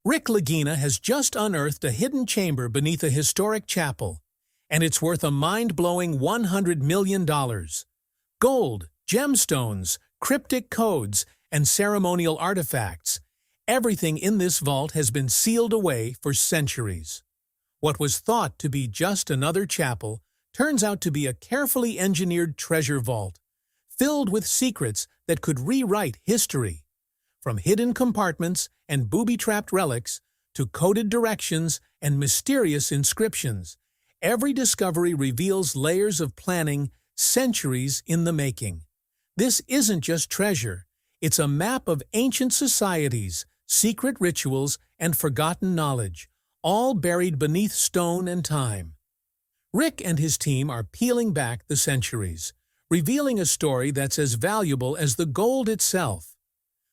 Rick Lagina has just unearthed a hidden chamber beneath a historic chapel, and it's worth a mind-blowing $100 million. Gold, gemstones, cryptic codes, and ceremonial artifacts. Everything in this vault has been sealed away for centuries. What was thought to be just another chapel turns out to be a carefully engineered treasure vault, filled with secrets that could rewrite history. From hidden compartments and booby-trapped relics to coded directions and mysterious inscriptions, every discovery reveals layers of planning centuries in the making. This isn't just treasure, it's a map of ancient societies, secret rituals, and forgotten knowledge, all buried beneath stone and time. Rick and his team are peeling back the centuries, revealing a story that's as valuable as the gold itself.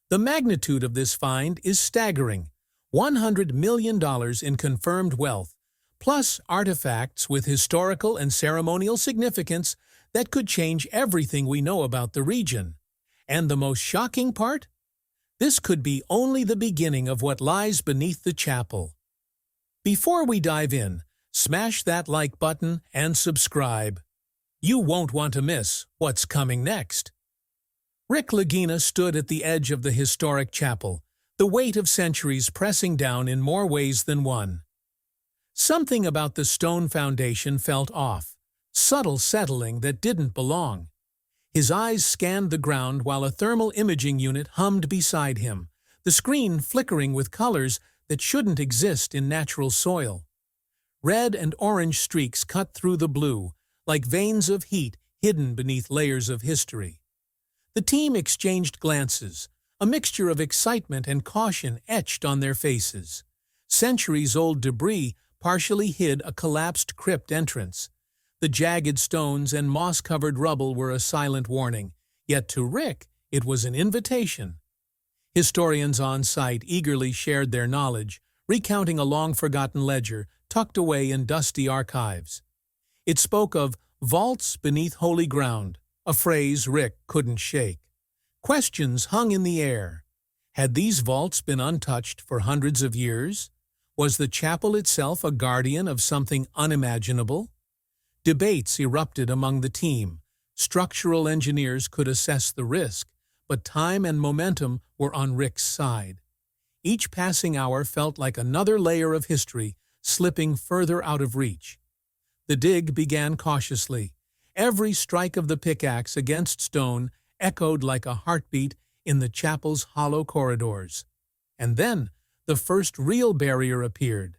The magnitude of this find is staggering, $100 million in confirmed wealth, plus artifacts with historical and ceremonial significance that could change everything we know about the region. And the most shocking part? This could be only the beginning of what lies beneath the chapel. Before we dive in, smash that like button and subscribe. You won't want to miss what's coming next. Rick Lagina stood at the edge of the historic chapel, the weight of centuries pressing down in more ways than one. Something about the stone foundation felt off, subtle settling that didn't belong. His eyes scanned the ground while a thermal imaging unit hummed beside him, the screen flickering with colors that shouldn't exist in natural soil. Red and orange streaks cut through the blue, like veins of heat hidden beneath layers of history. The team exchanged glances, a mixture of excitement and caution etched on their faces. Centuries-old debris partially hid a collapsed crypt entrance. The jagged stones and moss-covered rubble were a silent warning, yet to Rick it was an invitation. Historians on site eagerly shared their knowledge, recounting a long-forgotten ledger tucked away in dusty archives. It spoke of vaults beneath holy ground, a phrase Rick couldn't shake. Questions hung in the air. Had these vaults been untouched for hundreds of years? Was the chapel itself a guardian of something unimaginable? Debates erupted among the team. Structural engineers could assess the risk, but time and momentum were on Rick's side. Each passing hour felt like another layer of history slipping further out of reach. The dig began cautiously. Every strike of the pickaxe against stone echoed like a heartbeat in the chapel's hollow corridors. And then the first real barrier appeared.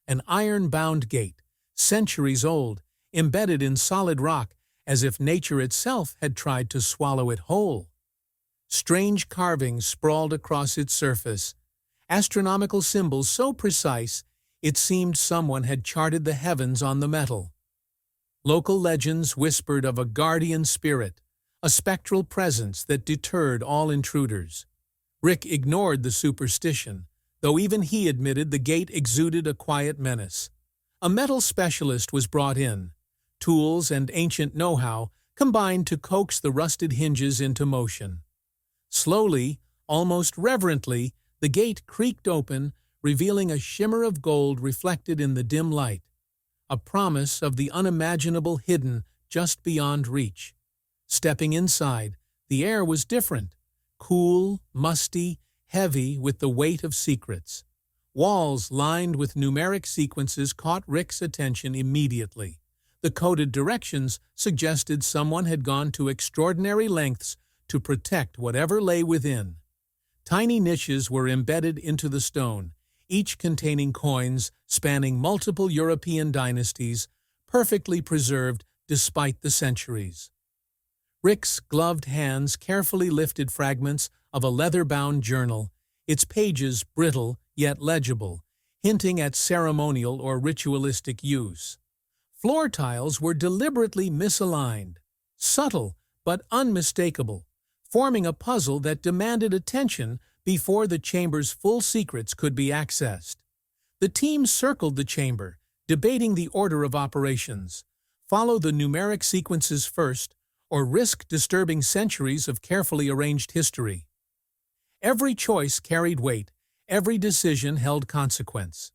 An iron-bound gate, centuries old, embedded in solid rock as if nature itself had tried to swallow it whole. Strange carvings sprawled across its surface, astronomical symbols so precise it seemed someone had charted the heavens on the metal. Local legends whispered of a guardian spirit, a spectral presence that deterred all intruders. Rick ignored the superstition, though even he admitted the gate exuded a quiet menace. A metal specialist was brought in. Tools and ancient know-how combined to coax the rusted hinges into motion. Slowly, almost reverently, the gate creaked open, revealing a shimmer of gold reflected in the dim light, a promise of the unimaginable hidden just beyond reach. Stepping inside, the air was different, cool, musty, heavy with the weight of secrets. Walls lined with numeric sequences caught Rick's attention immediately. The coded directions suggested someone had gone to extraordinary lengths to protect whatever lay within. Tiny niches were embedded into the stone, each containing coins spanning multiple European dynasties, perfectly preserved despite the centuries. Rick's gloved hands carefully lifted fragments of a leather-bound journal, its pages brittle yet legible, hinting at ceremonial or ritualistic use. Floor tiles were deliberately misaligned, subtle but unmistakable, forming a puzzle that demanded attention before the chamber's full secrets could be accessed. The team circled the chamber, debating the order of operations. Follow the numeric sequences first, or risk disturbing centuries of carefully arranged history. Every choice carried weight, every decision held consequence.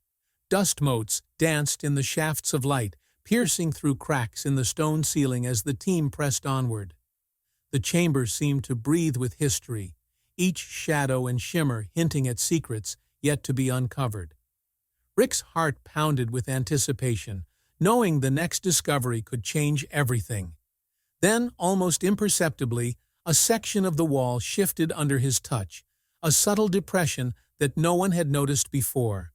Dust motes danced in the shafts of light, piercing through cracks in the stone ceiling as the team pressed onward. The chamber seemed to breathe with history, each shadow and shimmer hinting at secrets yet to be uncovered. Rick's heart pounded with anticipation, knowing the next discovery could change everything. Then, almost imperceptibly, a section of the wall shifted under his touch, a subtle depression that no one had noticed before.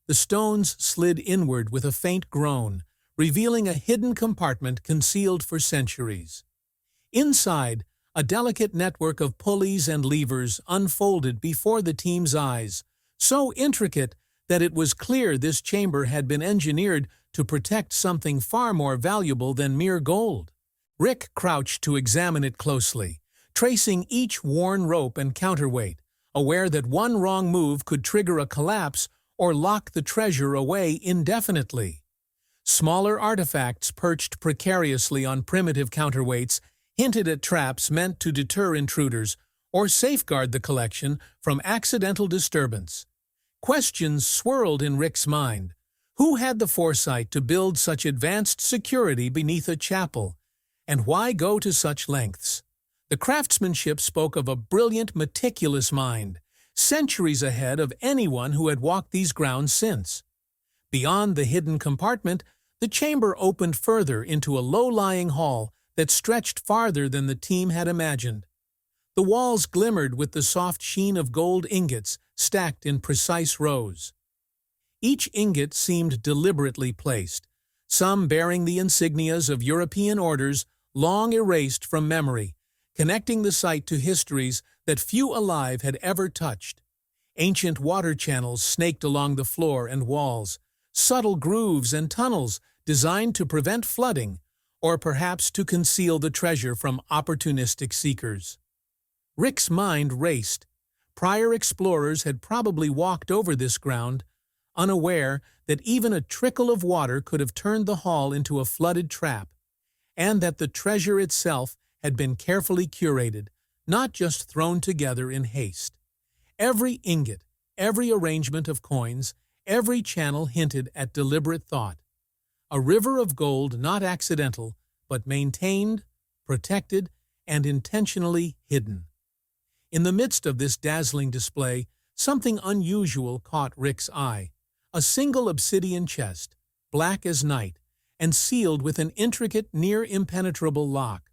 The stones slid inward with a faint groan, revealing a hidden compartment concealed for centuries. Inside, a delicate network of pulleys and levers unfolded before the team's eyes, so intricate that it was clear this chamber had been engineered to protect something far more valuable than mere gold. Rick crouched to examine it closely, tracing each worn rope and counterweight, aware that one wrong move could trigger a collapse or lock the treasure away indefinitely. Smaller artifacts perched precariously on primitive counterweights hinted at traps meant to deter intruders or safeguard the collection from accidental disturbance. Questions swirled in Rick's mind. Who had the foresight to build such advanced security beneath a chapel? And why go to such lengths? The craftsmanship spoke of a brilliant, meticulous mind, centuries ahead of anyone who had walked these grounds since. Beyond the hidden compartment, the chamber opened further into a low-lying hall that stretched farther than the team had imagined. The walls glimmered with the soft sheen of gold ingots stacked in precise rows. Each ingot seemed deliberately placed, some bearing the insignias of European orders long erased from memory, connecting the site to histories that few alive had ever touched. Ancient water channels snaked along the floor and walls, subtle grooves and tunnels designed to prevent flooding, or perhaps to conceal the treasure from opportunistic seekers. Rick's mind raced. Prior explorers had probably walked over this ground, unaware that even a trickle of water could have turned the hall into a flooded trap, and that the treasure itself had been carefully curated, not just thrown together in haste. Every ingot, every arrangement of coins, every channel hinted at deliberate thought. A river of gold not accidental, but maintained, protected, and intentionally hidden. In the midst of this dazzling display, something unusual caught Rick's eye. A single obsidian chest, black as night, and sealed with an intricate, near-impenetrable lock.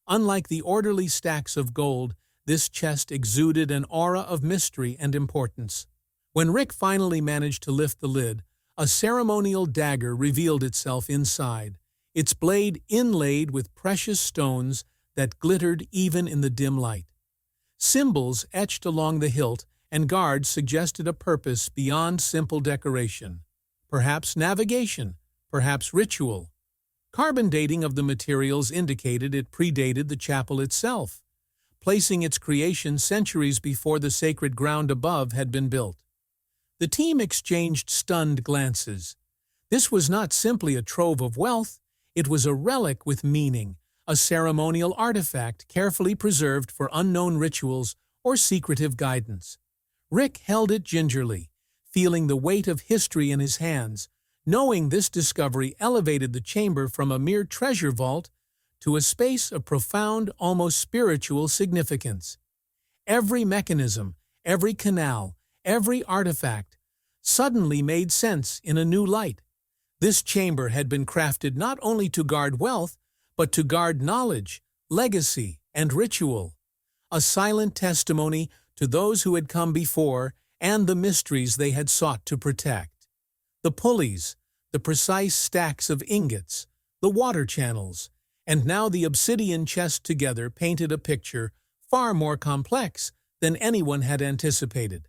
Unlike the orderly stacks of gold, this chest exuded an aura of mystery and importance. When Rick finally managed to lift the lid, a ceremonial dagger revealed itself inside, its blade inlaid with precious stones that glittered even in the dim light. Symbols etched along the hilt and guards suggested a purpose beyond simple decoration. Perhaps navigation, perhaps ritual. Carbon dating of the materials indicated it predated the chapel itself, placing its creation centuries before the sacred ground above had been built. The team exchanged stunned glances. This was not simply a trove of wealth, it was a relic with meaning, a ceremonial artifact carefully preserved for unknown rituals or secretive guidance. Rick held it gingerly, feeling the weight of history in his hands, knowing this discovery elevated the chamber from a mere treasure vault to a space of profound, almost spiritual significance. Every mechanism, every canal, every artifact suddenly made sense in a new light. This chamber had been crafted not only to guard wealth, but to guard knowledge, legacy, and ritual, a silent testimony to those who had come before and the mysteries they had sought to protect. The pulleys, the precise stacks of ingots, the water channels, and now the obsidian chest together painted a picture far more complex than anyone had anticipated.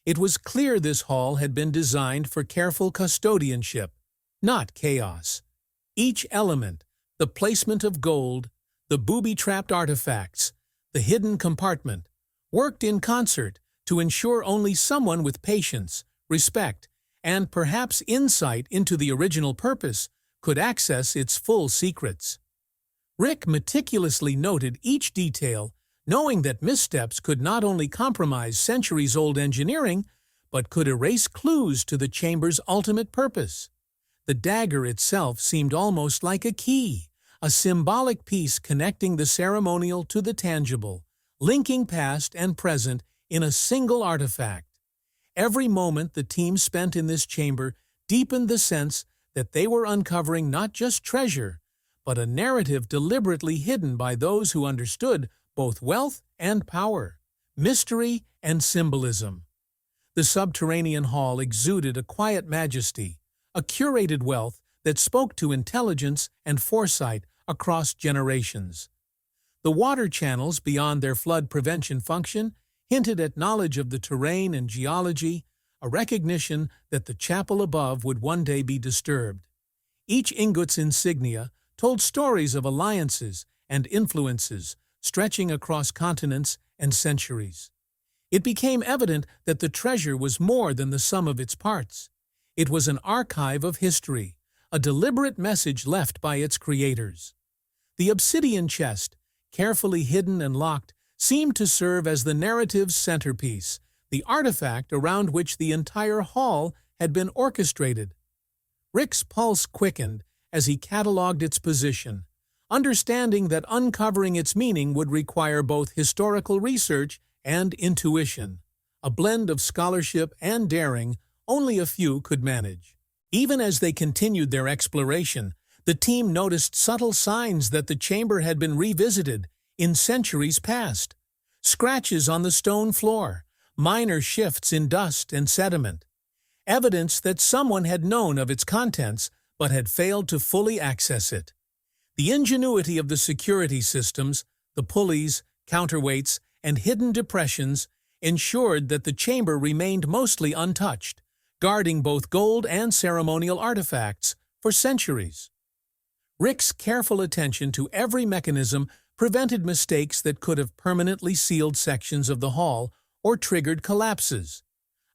It was clear this hall had been designed for careful custodianship, not chaos. Each element, the placement of gold, the booby-trapped artifacts, the hidden compartment, worked in concert to ensure only someone with patience, respect, and perhaps insight into the original purpose could access its full secrets. Rick meticulously noted each detail, knowing that missteps could not only compromise centuries-old engineering, but could erase clues to the chamber's ultimate purpose. The dagger itself seemed almost like a key, a symbolic piece connecting the ceremonial to the tangible, linking past and present in a single artifact. Every moment the team spent in this chamber deepened the sense that they were uncovering not just treasure, but a narrative deliberately hidden by those who understood both wealth and power, mystery and symbolism. The subterranean hall exuded a quiet majesty, a curated wealth that spoke to intelligence and foresight across generations. The water channels beyond their flood prevention function hinted at knowledge of the terrain and geology, a recognition that the chapel above would one day be disturbed. Each ingot's insignia told stories of alliances and influences stretching across continents and centuries. It became evident that the treasure was more than the sum of its parts. It was an archive of history, a deliberate message left by its creators. The obsidian chest, carefully hidden and locked, seemed to serve as the narrative's centerpiece, the artifact around which the entire hall had been orchestrated. Rick's pulse quickened as he catalogued its position, understanding that uncovering its meaning would require both historical research and intuition, a blend of scholarship and daring only a few could manage. Even as they continued their exploration, the team noticed subtle signs that the chamber had been revisited in centuries past. Scratches on the stone floor, minor shifts in dust and sediment. Evidence that someone had known of its contents but had failed to fully access it. The ingenuity of the security systems, the pulleys, counterweights, and hidden depressions ensured that the chamber remained mostly untouched, guarding both gold and ceremonial artifacts for centuries. Rick's careful attention to every mechanism prevented mistakes that could have permanently sealed sections of the hall or triggered collapses,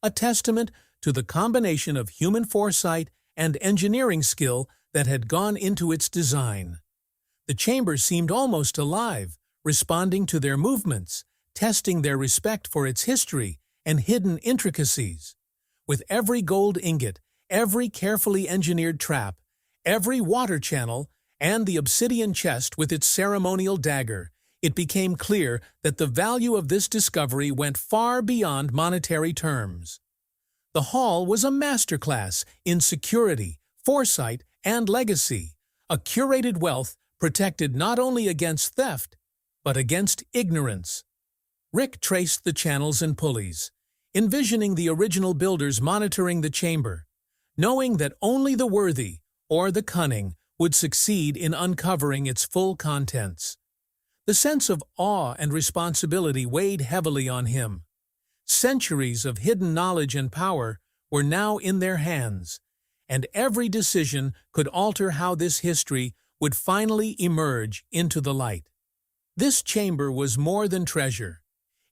a testament to the combination of human foresight and engineering skill that had gone into its design. The chamber seemed almost alive, responding to their movements, testing their respect for its history and hidden intricacies. With every gold ingot, every carefully engineered trap, every water channel, and the obsidian chest with its ceremonial dagger, it became clear that the value of this discovery went far beyond monetary terms. The hall was a masterclass in security, foresight, and legacy, a curated wealth protected not only against theft, but against ignorance. Rick traced the channels and pulleys, envisioning the original builders monitoring the chamber, knowing that only the worthy, or the cunning, would succeed in uncovering its full contents. The sense of awe and responsibility weighed heavily on him. Centuries of hidden knowledge and power were now in their hands, and every decision could alter how this history would finally emerge into the light. This chamber was more than treasure.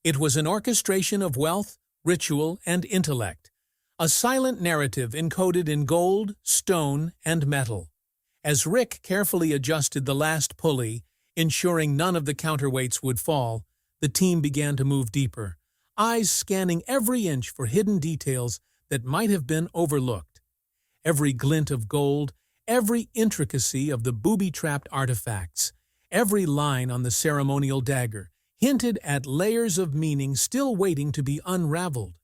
It was an orchestration of wealth, ritual, and intellect, a silent narrative encoded in gold, stone, and metal. As Rick carefully adjusted the last pulley, ensuring none of the counterweights would fall, the team began to move deeper, eyes scanning every inch for hidden details that might have been overlooked. Every glint of gold, every intricacy of the booby-trapped artifacts, every line on the ceremonial dagger hinted at layers of meaning still waiting to be unraveled.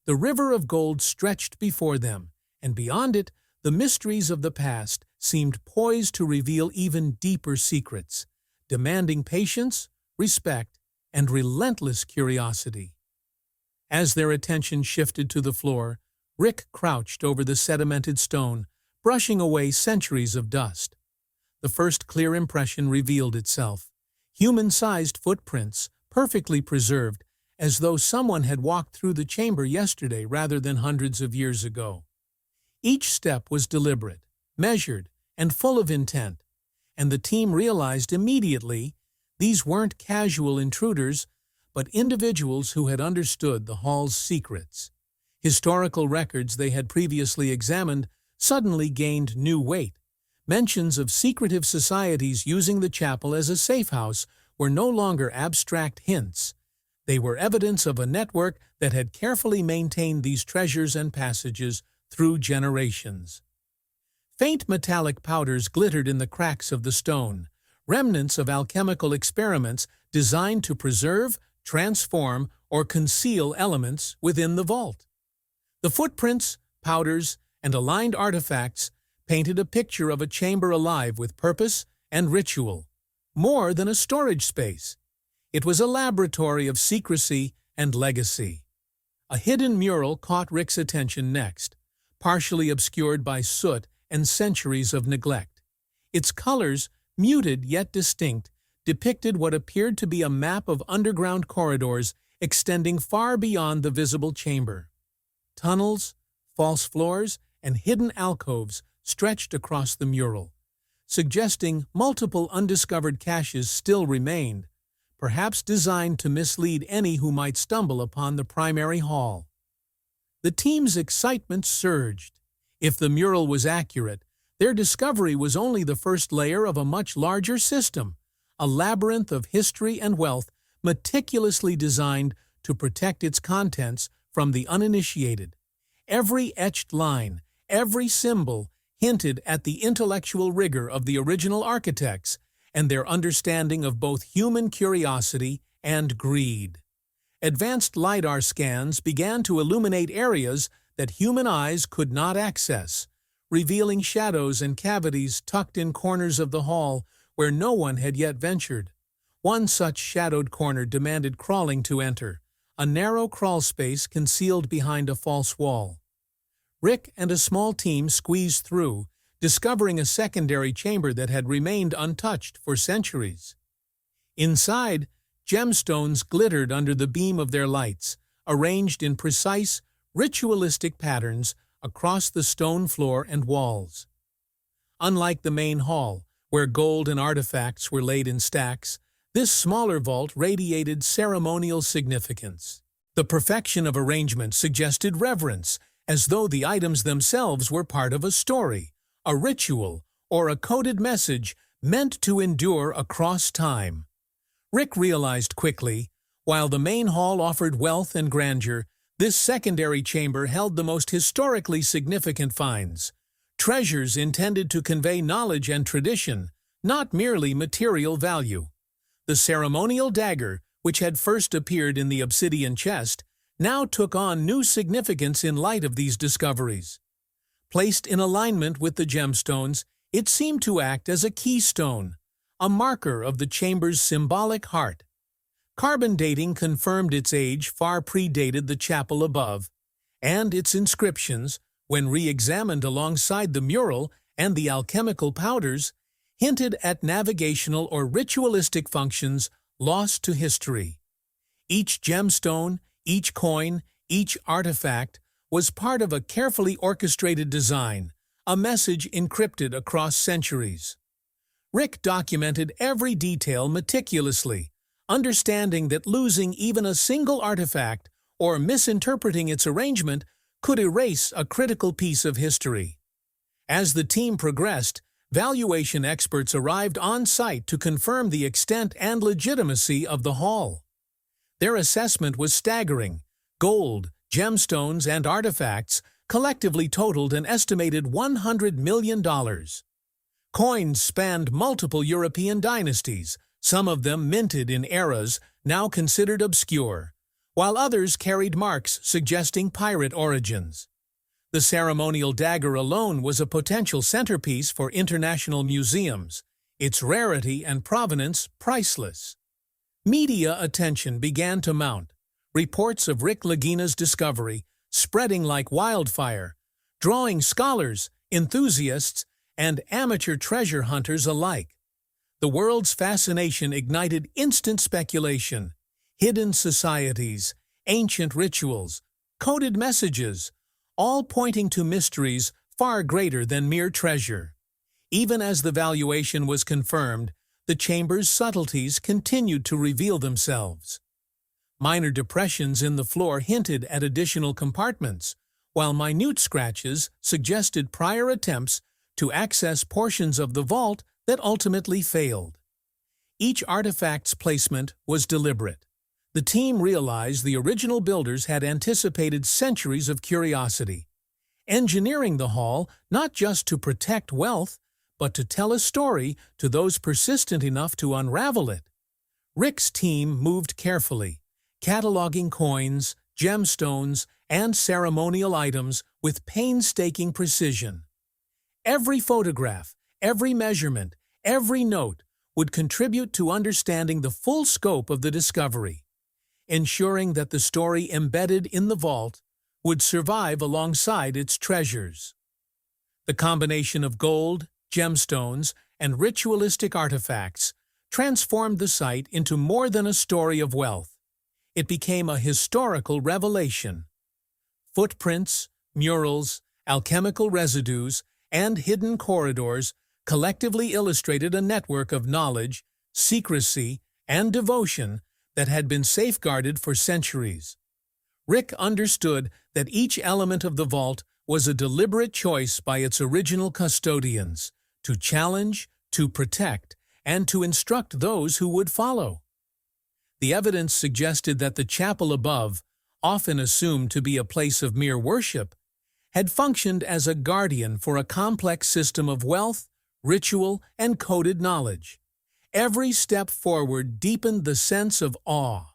The river of gold stretched before them, and beyond it, the mysteries of the past seemed poised to reveal even deeper secrets, demanding patience, respect, and relentless curiosity. As their attention shifted to the floor, Rick crouched over the sedimented stone, brushing away centuries of dust. The first clear impression revealed itself. Human-sized footprints, perfectly preserved, as though someone had walked through the chamber yesterday rather than hundreds of years ago. Each step was deliberate, measured, and full of intent, and the team realized immediately these weren't casual intruders, but individuals who had understood the hall's secrets. Historical records they had previously examined suddenly gained new weight. Mentions of secretive societies using the chapel as a safe house were no longer abstract hints. They were evidence of a network that had carefully maintained these treasures and passages through generations. Faint metallic powders glittered in the cracks of the stone, remnants of alchemical experiments designed to preserve, transform, or conceal elements within the vault. The footprints, powders, and aligned artifacts painted a picture of a chamber alive with purpose and ritual, more than a storage space. It was a laboratory of secrecy and legacy. A hidden mural caught Rick's attention next, partially obscured by soot and centuries of neglect. Its colors, muted yet distinct, depicted what appeared to be a map of underground corridors extending far beyond the visible chamber. Tunnels, false floors, and hidden alcoves stretched across the mural, suggesting multiple undiscovered caches still remained, perhaps designed to mislead any who might stumble upon the primary hall. The team's excitement surged. If the mural was accurate, their discovery was only the first layer of a much larger system, a labyrinth of history and wealth meticulously designed to protect its contents from the uninitiated. Every etched line, every symbol hinted at the intellectual rigor of the original architects and their understanding of both human curiosity and greed. Advanced LiDAR scans began to illuminate areas that human eyes could not access, revealing shadows and cavities tucked in corners of the hall where no one had yet ventured. One such shadowed corner demanded crawling to enter, a narrow crawl space concealed behind a false wall. Rick and a small team squeezed through, discovering a secondary chamber that had remained untouched for centuries. Inside, gemstones glittered under the beam of their lights, arranged in precise, ritualistic patterns across the stone floor and walls. Unlike the main hall, where gold and artifacts were laid in stacks, this smaller vault radiated ceremonial significance. The perfection of arrangement suggested reverence, as though the items themselves were part of a story, a ritual, or a coded message meant to endure across time. Rick realized quickly, while the main hall offered wealth and grandeur, this secondary chamber held the most historically significant finds, treasures intended to convey knowledge and tradition, not merely material value. The ceremonial dagger, which had first appeared in the obsidian chest, now took on new significance in light of these discoveries. Placed in alignment with the gemstones, it seemed to act as a keystone, a marker of the chamber's symbolic heart. Carbon dating confirmed its age far predated the chapel above, and its inscriptions, when re-examined alongside the mural and the alchemical powders, hinted at navigational or ritualistic functions lost to history. Each gemstone, each coin, each artifact was part of a carefully orchestrated design, a message encrypted across centuries. Rick documented every detail meticulously, understanding that losing even a single artifact or misinterpreting its arrangement could erase a critical piece of history. As the team progressed, valuation experts arrived on site to confirm the extent and legitimacy of the hall. Their assessment was staggering. Gold, gemstones, and artifacts collectively totaled an estimated $100 million. Coins spanned multiple European dynasties, some of them minted in eras now considered obscure, while others carried marks suggesting pirate origins. The ceremonial dagger alone was a potential centerpiece for international museums, its rarity and provenance priceless. Media attention began to mount, reports of Rick Lagina's discovery spreading like wildfire, drawing scholars, enthusiasts, and amateur treasure hunters alike. The world's fascination ignited instant speculation, hidden societies, ancient rituals, coded messages, all pointing to mysteries far greater than mere treasure. Even as the valuation was confirmed, the chamber's subtleties continued to reveal themselves. Minor depressions in the floor hinted at additional compartments, while minute scratches suggested prior attempts to access portions of the vault that ultimately failed. Each artifact's placement was deliberate. The team realized the original builders had anticipated centuries of curiosity, engineering the hall not just to protect wealth, but to tell a story to those persistent enough to unravel it. Rick's team moved carefully, cataloging coins, gemstones, and ceremonial items with painstaking precision. Every photograph, every measurement, every note would contribute to understanding the full scope of the discovery, ensuring that the story embedded in the vault would survive alongside its treasures. The combination of gold, gemstones, and ritualistic artifacts transformed the site into more than a story of wealth. It became a historical revelation. Footprints, murals, alchemical residues, and hidden corridors collectively illustrated a network of knowledge, secrecy, and devotion that had been safeguarded for centuries. Rick understood that each element of the vault was a deliberate choice by its original custodians to challenge, to protect, and to instruct those who would follow. The evidence suggested that the chapel above, often assumed to be a place of mere worship, had functioned as a guardian for a complex system of wealth, ritual, and coded knowledge. Every step forward deepened the sense of awe.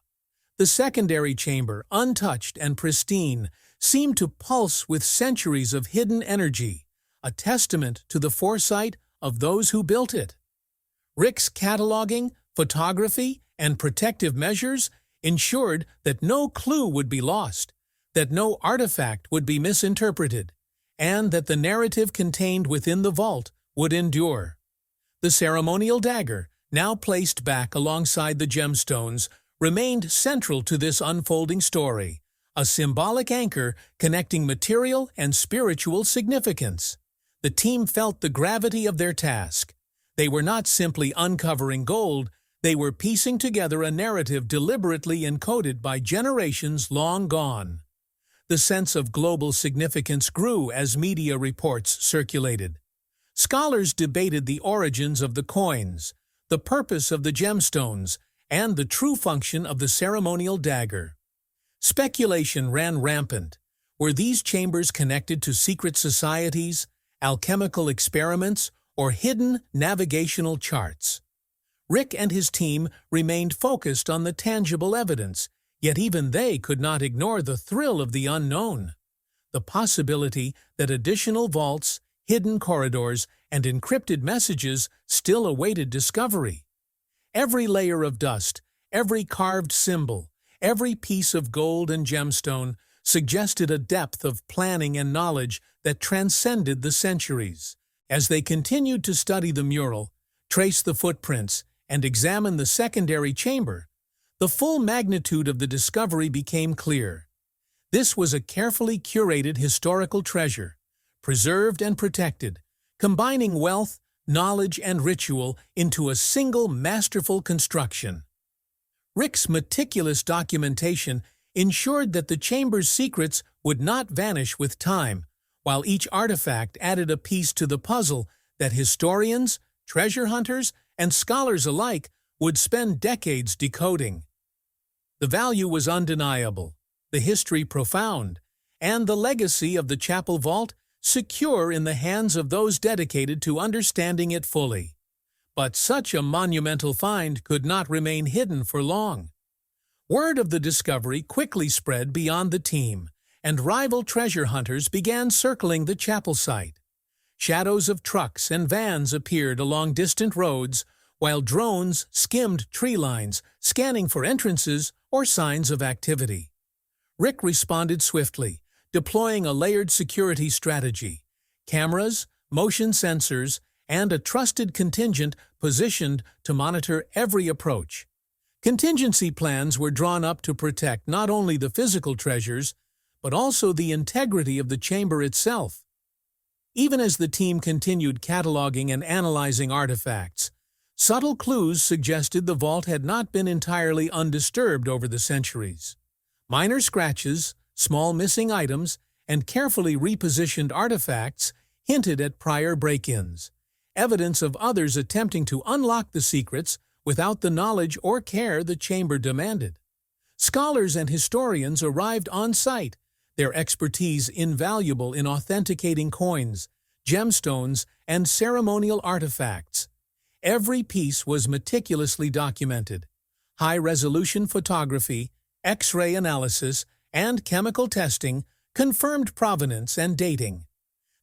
The secondary chamber, untouched and pristine, seemed to pulse with centuries of hidden energy, a testament to the foresight of those who built it. Rick's cataloging, photography, and protective measures ensured that no clue would be lost, that no artifact would be misinterpreted, and that the narrative contained within the vault would endure. The ceremonial dagger, now placed back alongside the gemstones, remained central to this unfolding story, a symbolic anchor connecting material and spiritual significance. The team felt the gravity of their task. They were not simply uncovering gold, they were piecing together a narrative deliberately encoded by generations long gone. The sense of global significance grew as media reports circulated. Scholars debated the origins of the coins, the purpose of the gemstones, and the true function of the ceremonial dagger. Speculation ran rampant. Were these chambers connected to secret societies, alchemical experiments, or hidden navigational charts? Rick and his team remained focused on the tangible evidence, yet even they could not ignore the thrill of the unknown. The possibility that additional vaults, hidden corridors, and encrypted messages still awaited discovery. Every layer of dust, every carved symbol, every piece of gold and gemstone suggested a depth of planning and knowledge that transcended the centuries. As they continued to study the mural, trace the footprints, and examine the secondary chamber, the full magnitude of the discovery became clear. This was a carefully curated historical treasure, preserved and protected, combining wealth, knowledge, and ritual into a single masterful construction. Rick's meticulous documentation ensured that the chamber's secrets would not vanish with time, while each artifact added a piece to the puzzle that historians, treasure hunters, and scholars alike would spend decades decoding. The value was undeniable, the history profound, and the legacy of the chapel vault secure in the hands of those dedicated to understanding it fully. But such a monumental find could not remain hidden for long. Word of the discovery quickly spread beyond the team, and rival treasure hunters began circling the chapel site. Shadows of trucks and vans appeared along distant roads, while drones skimmed tree lines, scanning for entrances or signs of activity. Rick responded swiftly, deploying a layered security strategy, cameras, motion sensors, and a trusted contingent positioned to monitor every approach. Contingency plans were drawn up to protect not only the physical treasures, but also the integrity of the chamber itself. Even as the team continued cataloging and analyzing artifacts, subtle clues suggested the vault had not been entirely undisturbed over the centuries. Minor scratches, small missing items, and carefully repositioned artifacts hinted at prior break-ins, evidence of others attempting to unlock the secrets without the knowledge or care the chamber demanded. Scholars and historians arrived on site, their expertise invaluable in authenticating coins, gemstones, and ceremonial artifacts. Every piece was meticulously documented. High-resolution photography, X-ray analysis, and chemical testing confirmed provenance and dating.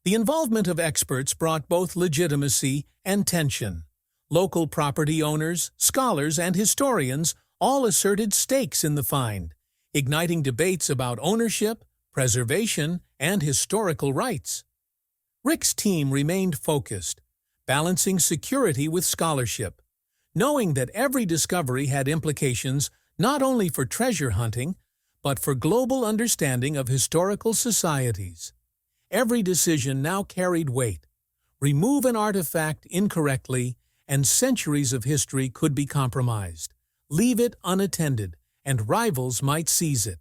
The involvement of experts brought both legitimacy and tension. Local property owners, scholars, and historians all asserted stakes in the find, igniting debates about ownership, preservation, and historical rights. Rick's team remained focused, balancing security with scholarship, knowing that every discovery had implications not only for treasure hunting, but for global understanding of historical societies. Every decision now carried weight. Remove an artifact incorrectly, and centuries of history could be compromised. Leave it unattended, and rivals might seize it.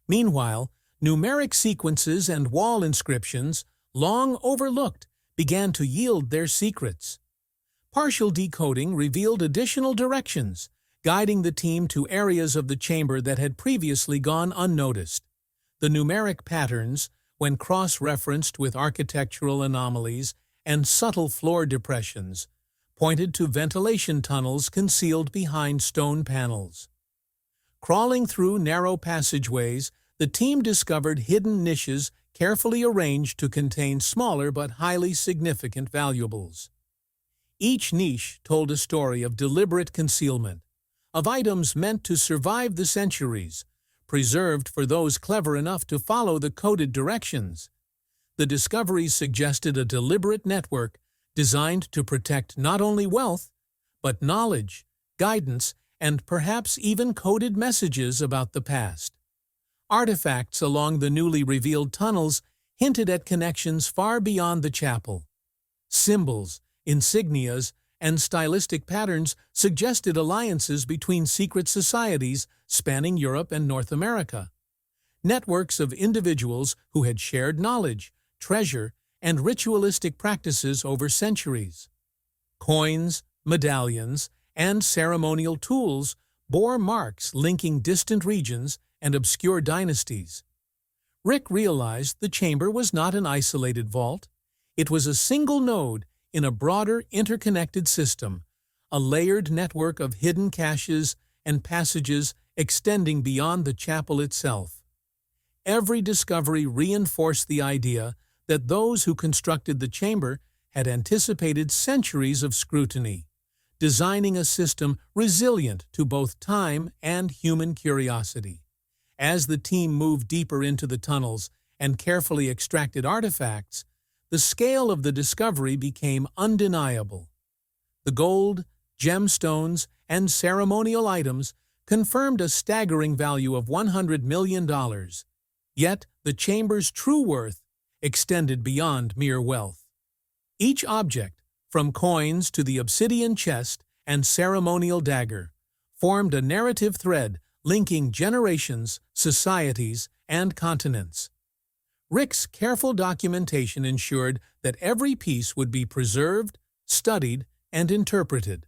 Meanwhile, numeric sequences and wall inscriptions, long overlooked, began to yield their secrets. Partial decoding revealed additional directions, guiding the team to areas of the chamber that had previously gone unnoticed. The numeric patterns, when cross-referenced with architectural anomalies and subtle floor depressions, pointed to ventilation tunnels concealed behind stone panels. Crawling through narrow passageways, the team discovered hidden niches carefully arranged to contain smaller but highly significant valuables. Each niche told a story of deliberate concealment, of items meant to survive the centuries, preserved for those clever enough to follow the coded directions. The discoveries suggested a deliberate network designed to protect not only wealth, but knowledge, guidance, and perhaps even coded messages about the past. Artifacts along the newly revealed tunnels hinted at connections far beyond the chapel. Symbols, insignias, and stylistic patterns suggested alliances between secret societies spanning Europe and North America. Networks of individuals who had shared knowledge, treasure, and ritualistic practices over centuries. Coins, medallions, and ceremonial tools bore marks linking distant regions and obscure dynasties. Rick realized the chamber was not an isolated vault. It was a single node in a broader, interconnected system, a layered network of hidden caches and passages extending beyond the chapel itself. Every discovery reinforced the idea that those who constructed the chamber had anticipated centuries of scrutiny, designing a system resilient to both time and human curiosity. As the team moved deeper into the tunnels and carefully extracted artifacts, the scale of the discovery became undeniable. The gold, gemstones, and ceremonial items confirmed a staggering value of $100 million. Yet, the chamber's true worth extended beyond mere wealth. Each object, from coins to the obsidian chest and ceremonial dagger, formed a narrative thread linking generations, societies, and continents. Rick's careful documentation ensured that every piece would be preserved, studied, and interpreted,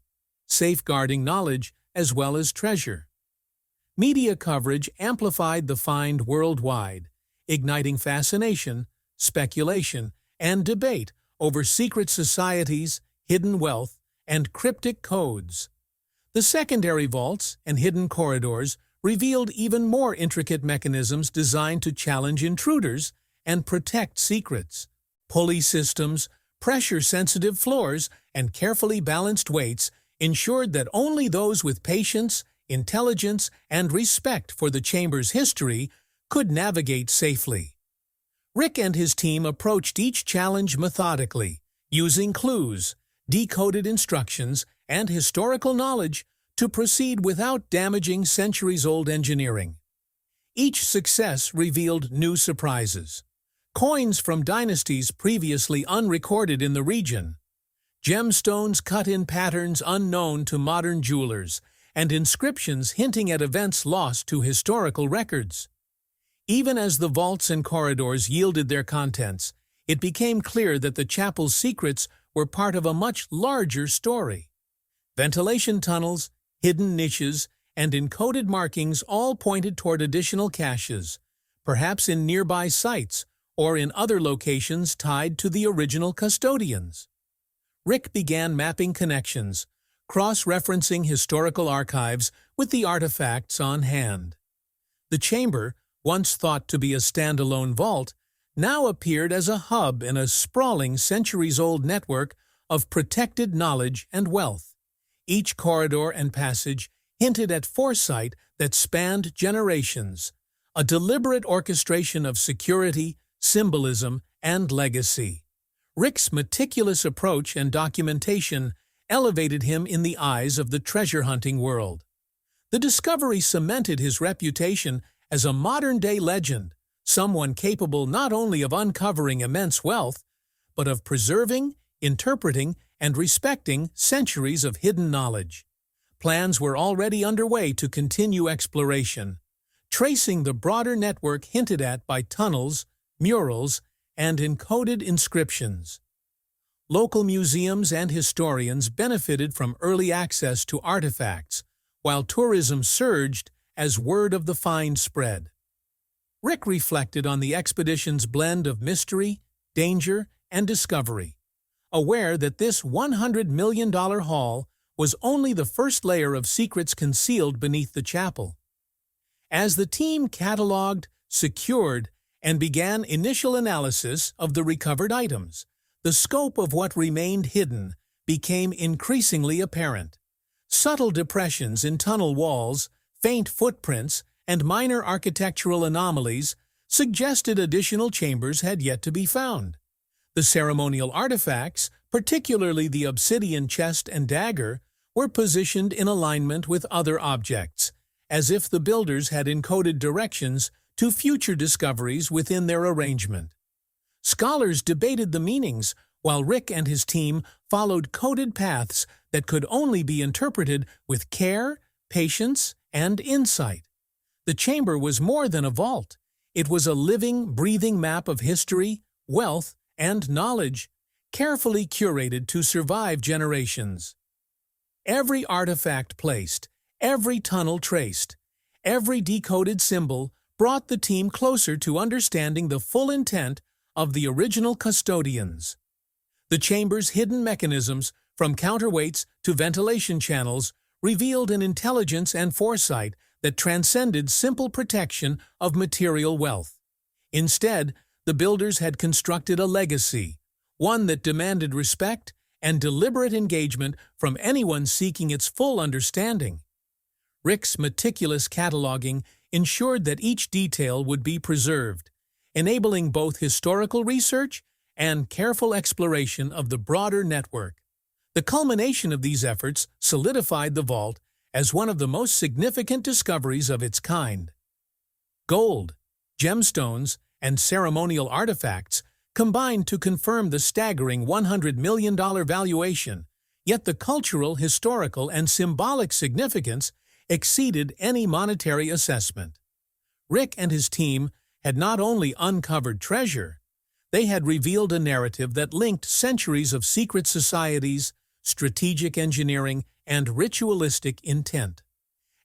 safeguarding knowledge as well as treasure. Media coverage amplified the find worldwide, igniting fascination, speculation, and debate over secret societies, hidden wealth, and cryptic codes. The secondary vaults and hidden corridors revealed even more intricate mechanisms designed to challenge intruders and protect secrets. Pulley systems, pressure-sensitive floors, and carefully balanced weights ensured that only those with patience, intelligence, and respect for the chamber's history could navigate safely. Rick and his team approached each challenge methodically, using clues, decoded instructions, and historical knowledge to proceed without damaging centuries-old engineering. Each success revealed new surprises. Coins from dynasties previously unrecorded in the region, gemstones cut in patterns unknown to modern jewelers, and inscriptions hinting at events lost to historical records. Even as the vaults and corridors yielded their contents, it became clear that the chapel's secrets were part of a much larger story. Ventilation tunnels, hidden niches, and encoded markings all pointed toward additional caches, perhaps in nearby sites or in other locations tied to the original custodians. Rick began mapping connections, cross-referencing historical archives with the artifacts on hand. The chamber, once thought to be a standalone vault, now appeared as a hub in a sprawling centuries-old network of protected knowledge and wealth. Each corridor and passage hinted at foresight that spanned generations, a deliberate orchestration of security, symbolism, and legacy. Rick's meticulous approach and documentation elevated him in the eyes of the treasure-hunting world. The discovery cemented his reputation as a modern-day legend, someone capable not only of uncovering immense wealth, but of preserving, interpreting, and respecting centuries of hidden knowledge. Plans were already underway to continue exploration, tracing the broader network hinted at by tunnels, murals, and encoded inscriptions. Local museums and historians benefited from early access to artifacts, while tourism surged as word of the find spread. Rick reflected on the expedition's blend of mystery, danger, and discovery, aware that this $100 million haul was only the first layer of secrets concealed beneath the chapel. As the team cataloged, secured, and began initial analysis of the recovered items, the scope of what remained hidden became increasingly apparent. Subtle depressions in tunnel walls, faint footprints, and minor architectural anomalies suggested additional chambers had yet to be found. The ceremonial artifacts, particularly the obsidian chest and dagger, were positioned in alignment with other objects, as if the builders had encoded directions to future discoveries within their arrangement. Scholars debated the meanings, while Rick and his team followed coded paths that could only be interpreted with care, patience, and insight. The chamber was more than a vault. It was a living, breathing map of history, wealth, and knowledge, carefully curated to survive generations. Every artifact placed, every tunnel traced, every decoded symbol brought the team closer to understanding the full intent of the original custodians. The chamber's hidden mechanisms, from counterweights to ventilation channels, revealed an intelligence and foresight that transcended simple protection of material wealth. Instead, the builders had constructed a legacy, one that demanded respect and deliberate engagement from anyone seeking its full understanding. Rick's meticulous cataloging ensured that each detail would be preserved, enabling both historical research and careful exploration of the broader network. The culmination of these efforts solidified the vault as one of the most significant discoveries of its kind. Gold, gemstones, and ceremonial artifacts combined to confirm the staggering $100 million valuation, yet the cultural, historical, and symbolic significance exceeded any monetary assessment. Rick and his team had not only uncovered treasure, they had revealed a narrative that linked centuries of secret societies, strategic engineering, and ritualistic intent.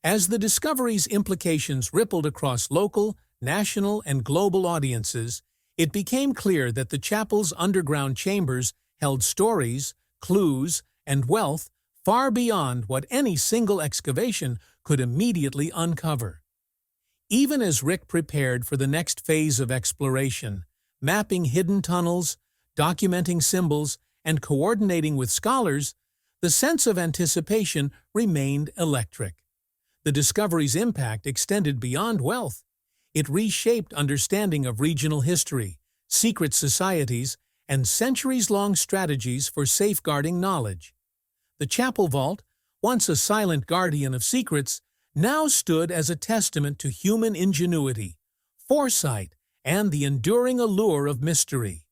As the discovery's implications rippled across local, national, and global audiences, it became clear that the chapel's underground chambers held stories, clues, and wealth far beyond what any single excavation could immediately uncover. Even as Rick prepared for the next phase of exploration, mapping hidden tunnels, documenting symbols, and coordinating with scholars, the sense of anticipation remained electric. The discovery's impact extended beyond wealth. It reshaped understanding of regional history, secret societies, and centuries-long strategies for safeguarding knowledge. The chapel vault, once a silent guardian of secrets, now stood as a testament to human ingenuity, foresight, and the enduring allure of mystery.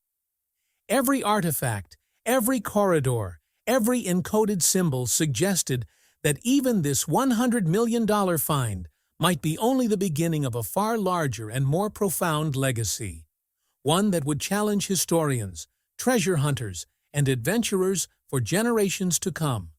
Every artifact, every corridor, every encoded symbol suggested that even this $100 million find might be only the beginning of a far larger and more profound legacy, one that would challenge historians, treasure hunters, and adventurers for generations to come.